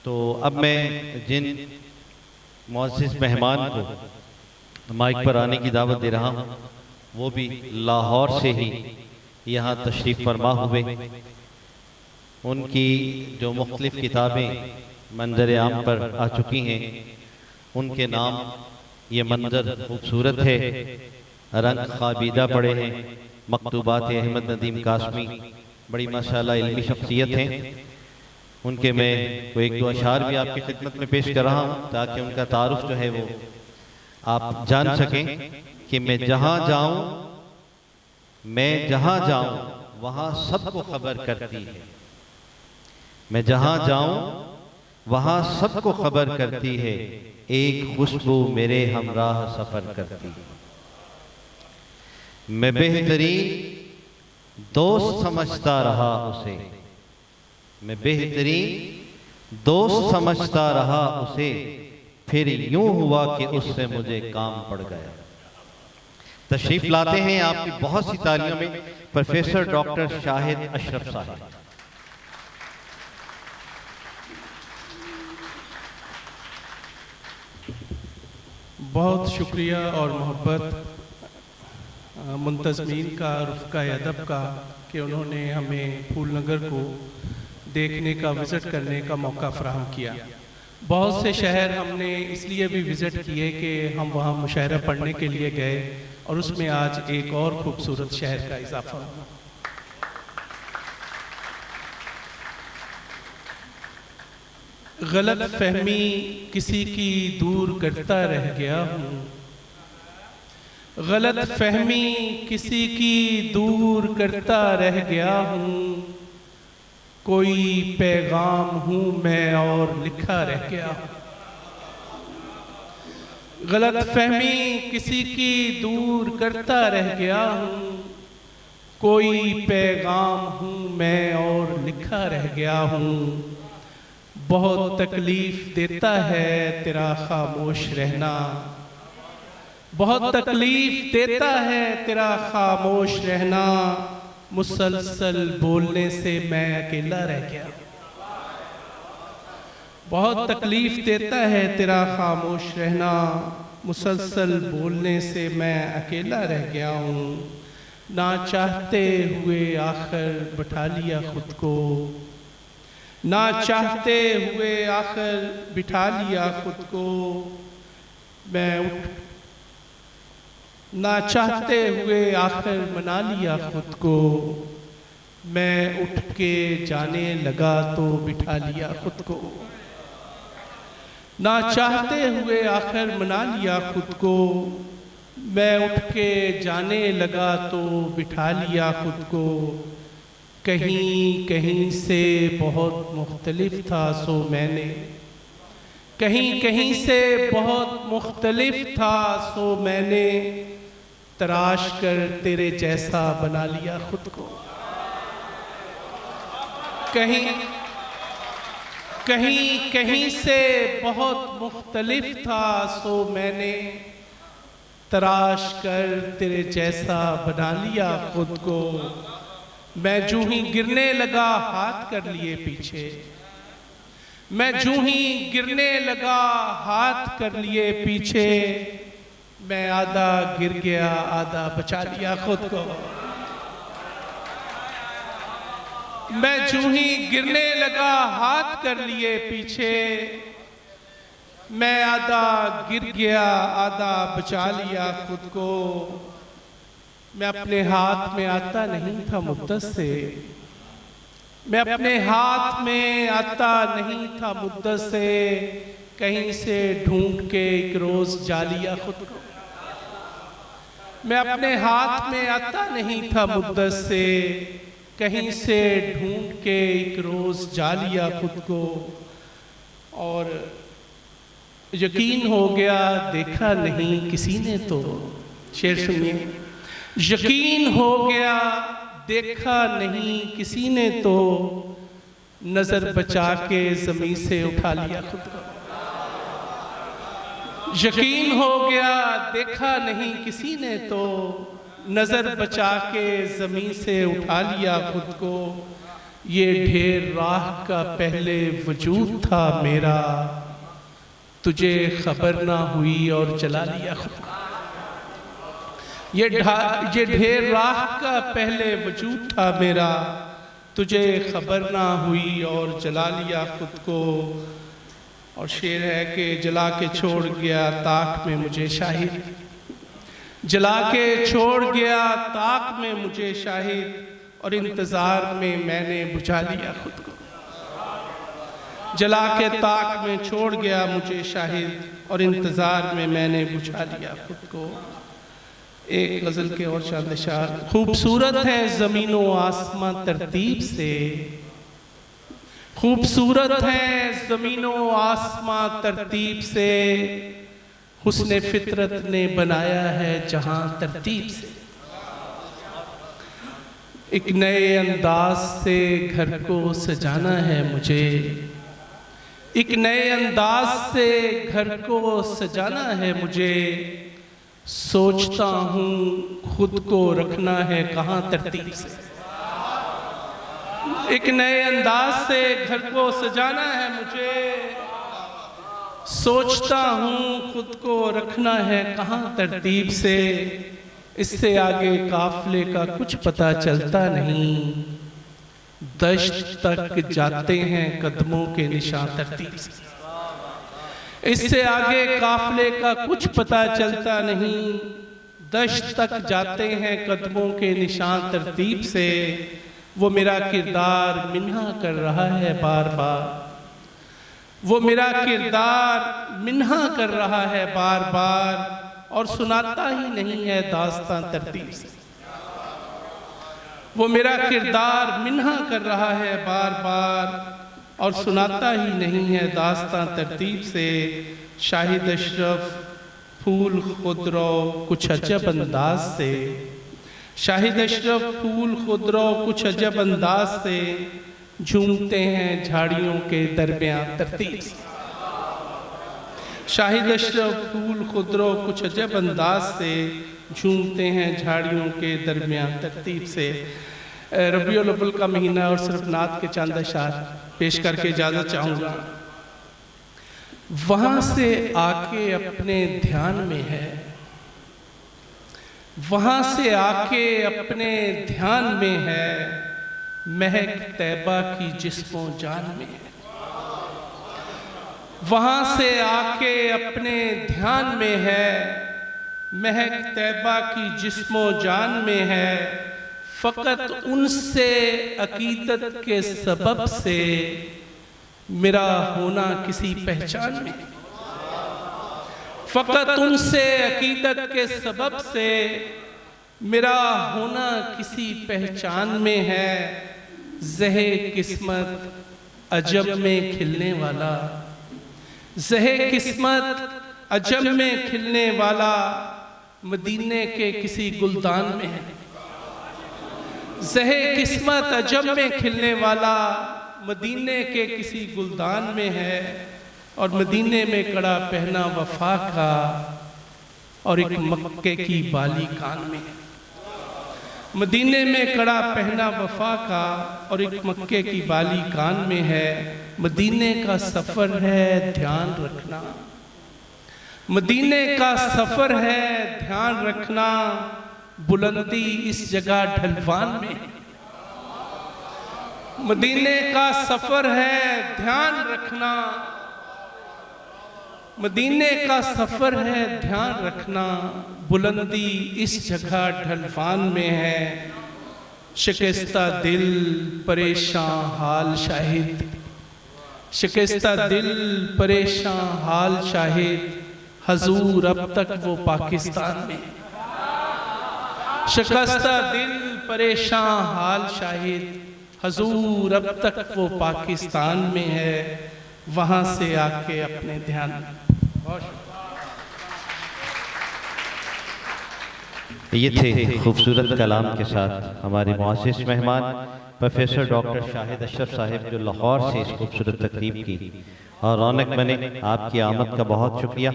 तो अब मैं जिन मुअज़्ज़िज़ मेहमान को माइक पर आने की दावत दे रहा हूँ, वो भी लाहौर से ही यहाँ तशरीफ़ फरमा हुए। उनकी जो मुख्तलिफ़ किताबें मंज़र आम पर आ चुकी हैं, उनके नाम ये मंज़र खूबसूरत है, रंग ख़ाबीदा पड़े हैं। मकतूबात अहमद नदीम कासमी बड़ी माशाअल्लाह इल्मी शख्सियत हैं। उनके मैं कोई एक दो अशार भी आपकी खिदमत में पेश कर रहा हूँ ताकि उनका तारुफ जो है वो आप जान सकें कि मैं जहाँ जाऊँ वहाँ सबको खबर करती है। मैं जहाँ जाऊँ वहाँ सबको खबर करती है, एक खुशबू मेरे हमराह सफ़र करती है। मैं बेहतरीन दोस्त समझता रहा उसे, मैं बेहतरीन दोस्त समझता रहा उसे, फिर यूं हुआ कि उससे मुझे काम पड़ गया। तशरीफ लाते हैं आपकी बहुत सी तालियों में प्रोफेसर डॉक्टर शाहिद अशरफ साहब। बहुत शुक्रिया और मोहब्बत मुंतज़मीन का, रुफ़क़ा अदब का कि उन्होंने हमें फूल नगर को देखने का, विज़िट करने का मौका फ़राहम किया। बहुत से शहर हमने इसलिए भी विज़िट किए कि हम वहाँ मुशायरा पढ़ने के लिए गए और उसमें आज एक और ख़ूबसूरत शहर का इजाफ़ा हुआ। गलत फहमी किसी की दूर करता रह गया हूँ, गलत फहमी किसी की दूर करता रह गया हूँ, कोई पैगाम हूँ मैं और लिखा रह गया हूँ। गलत फहमी किसी की दूर करता रह गया हूँ, कोई पैगाम हूँ मैं और लिखा रह गया हूँ। बहुत तकलीफ देता है तेरा खामोश रहना, बहुत तकलीफ देता है तेरा खामोश रहना, मुसलसल बोलने से मैं अकेला रह गया। बहुत तकलीफ देता है तेरा खामोश रहना, मुसलसल बोलने से मैं अकेला रह गया हूँ। ना चाहते हुए आखिर बिठा लिया खुद को, ना चाहते हुए आखिर बिठा लिया खुद को, मैं ना चाहते हुए आखिर मना लिया खुद को, मैं उठ के जाने लगा तो बिठा लिया खुद को। ना चाहते हुए आखिर मना लिया खुद को, मैं उठ के जाने लगा तो बिठा लिया खुद को। कहीं कहीं से बहुत मुख्तलिफ था सो मैंने, कहीं कहीं से बहुत मुख्तलिफ था सो मैंने, तराश कर तेरे जैसा बना लिया खुद को। कहीं कहीं कहीं से बहुत मुख्तलिफ था सो मैंने, तराश कर तेरे जैसा बना लिया खुद को। मैं जूं ही गिरने लगा हाथ कर लिए पीछे, मैं जूं ही गिरने लगा हाथ कर लिए पीछे, मैं आधा गिर गया आधा बचा लिया खुद को। मैं जूं ही गिरने लगा हाथ कर लिए पीछे, मैं आधा गिर गया आधा बचा लिया खुद को। मैं अपने हाथ में आता नहीं था मुद्दत से, मैं अपने हाथ में आता नहीं था मुद्दत से, कहीं से ढूंढ के एक रोज जा लिया खुद को। मैं अपने हाथ में आता नहीं था मुद्दत से, कहीं से ढूंढ के एक रोज जा लिया खुद को। और यकीन हो गया देखा नहीं किसी ने तो, शेर सुनिए। यकीन हो गया देखा नहीं किसी ने तो, नजर बचा के जमीन से उठा लिया खुद को। यकीन हो गया देखा नहीं किसी ने तो, नजर बचा के जमीन से उठा लिया खुद को। ये ढेर राह का पहले वजूद था मेरा, तुझे खबर ना हुई और जला लिया खुद को। ये ढेर राह का पहले वजूद था मेरा, तुझे खबर ना हुई और जला लिया खुद को। और शेर है कि जला के छोड़ गया ताक में मुझे शाहिद, जला के छोड़ गया ताक में मुझे शाहिद, और इंतजार में मैंने बुझा लिया खुद को। जला के ताक में छोड़ गया मुझे शाहिद, और इंतजार में मैंने बुझा लिया खुद को। एक गजल के और शान शार। खूबसूरत है जमीनो आसमां तरतीब से, खूबसूरत है जमीनो आसमां तरतीब से, हुस्ने फितरत ने बनाया है जहां तरतीब से। एक नए अंदाज से घर को सजाना है मुझे, एक नए अंदाज से घर को सजाना है मुझे। सोचता हूँ खुद को रखना है कहाँ तरतीब से। एक नए अंदाज से घर को सजाना है मुझे, सोचता हूँ खुद को रखना है कहाँ तरतीब से। इससे आगे काफले का कुछ पता चलता नहीं, दश्त तक जाते हैं कदमों के निशान तरतीब से। इससे आगे काफले का कुछ पता चलता नहीं, दश्त तक जाते हैं कदमों के निशान तरतीब से। वो मेरा किरदार मिन्हा कर रहा है बार बार, वो मेरा किरदार मिन्हा कर रहा है बार बार, और सुनाता ही नहीं है दास्तां तरतीब से। वो मेरा किरदार मिन्हा कर रहा है बार बार, और सुनाता ही नहीं है दास्तां तरतीब से। शाहिद अशरफ फूल खुदरो कुछ अजब अंदाज से, शाहिद अशरफ फूल खुदरो कुछ अजब अंदाज से, झूमते हैं झाड़ियों के दरमियान तरतीब से। शाहिद अशरफ फूल खुदरो कुछ अजब अंदाज से, झूमते हैं झाड़ियों के दरमियान तरतीब से। रबीउल अव्वल का महीना और सिर्फ नात के चंद अशार पेश करके इजाज़त चाहूँगा। वहाँ से आके अपने ध्यान में है, वहाँ से आके अपने ध्यान में है, महक तैबा की जिस्मों जान में है। वहाँ से आके अपने ध्यान में है, महक तैबा की जिस्मों जान में है। फ़कत उनसे अकीदत के सबब से मेरा होना किसी पहचान में, फ़कत उनसे अकीदत के सबब से मेरा होना किसी पहचान में है। ज़हे किस्मत अजब में खिलने वाला, ज़हे किस्मत अजब में खिलने वाला, मदीने के किसी गुलदान में है। ज़हे किस्मत अजब में खिलने वाला, मदीने के किसी गुलदान में है। और मदीने में कड़ा पहना वफा का, और एक मक्के की बाली कान में है। मदीने में कड़ा पहना वफा का, और एक मक्के की बाली कान में है। मदीने का सफ़र है ध्यान रखना, मदीने का सफ़र है ध्यान रखना, बुलंदी इस जगह ढलवान में है। मदीने का सफ़र है ध्यान रखना, मदीने का सफ़र है ध्यान रखना, बुलंदी इस जगह ढलवान में है। शिकस्ता दिल परेशान हाल शाहिद, शिकस्ता दिल परेशान हाल शाहिद, हजूर अब तक वो पाकिस्तान में है। शिकस्ता दिल परेशान हाल शाहिद, हजूर अब तक वो पाकिस्तान में है। वहाँ से आके अपने ध्यान। ये थे खूबसूरत कलाम के साथ हमारे मुआज़्ज़िज़ मेहमान प्रोफेसर डॉक्टर शाहिद अशरफ साहिब, जो लाहौर से इस खूबसूरत तकरीब की और रौनक बने। आपकी आमद का बहुत शुक्रिया।